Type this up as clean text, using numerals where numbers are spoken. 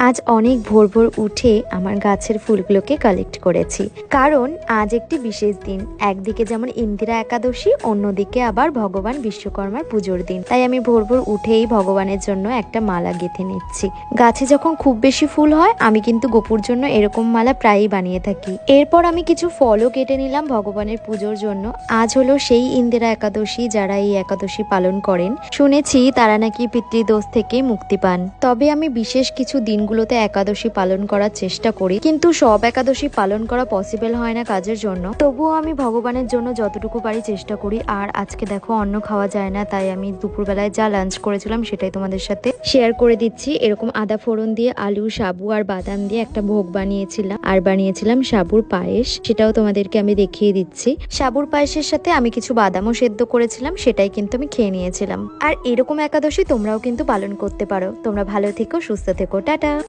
আজ অনেক ভোর ভোর উঠে আমার গাছের ফুলগুলোকে কালেক্ট করেছি, কারণ আজ একটি বিশেষ দিন। একদিকে যেমন ইন্দিরা একাদশী, অন্যদিকে আবার ভগবান বিশ্বকর্মার পুজোর দিন। তাই আমি ভোর ভোর উঠেই ভগবানের জন্য একটা মালা গেঁথে নিচ্ছি। গাছে যখন খুব বেশি ফুল হয় আমি কিন্তু গোপুর জন্য এরকম মালা প্রায়ই বানিয়ে থাকি। এরপর আমি কিছু ফলও কেটে নিলাম ভগবানের পুজোর জন্য। আজ হলো সেই ইন্দিরা একাদশী, যারা এই একাদশী পালন করেন শুনেছি তারা নাকি পিতৃদোষ থেকে মুক্তি পান। তবে আমি বিশেষ কিছু দিনগুলোতে একাদশী পালন করার চেষ্টা করি, কিন্তু সব একাদশী পালন করা পসিবল হয় না কাজের জন্য। তবুও আমি ভগবানের জন্য যতটুকু পারি চেষ্টা করি। আর আজকে দেখো অন্ন খাওয়া যায় না, তাই আমি দুপুরবেলায় যা লাঞ্চ করেছিলাম সেটাই তোমাদের সাথে শেয়ার করে দিচ্ছি। এরকম আদা ফোড়ন দিয়ে আলু, সাবু আর বাদাম দিয়ে একটা ভোগ বানিয়েছিলাম, আর বানিয়েছিলাম সাবুর পায়েস, সেটাও তোমাদেরকে আমি দেখিয়ে দিচ্ছি। সাবুর পায়েসের সাথে আমি কিছু বাদামও সেদ্ধ করেছিলাম, সেটাই কিন্তু আমি খেয়ে নিয়েছিলাম। আর এরকম একাদশী তোমরাও কিন্তু পালন করতে পারো। তোমরা ভালো থেকো, সুস্থ থেকো, টাটা।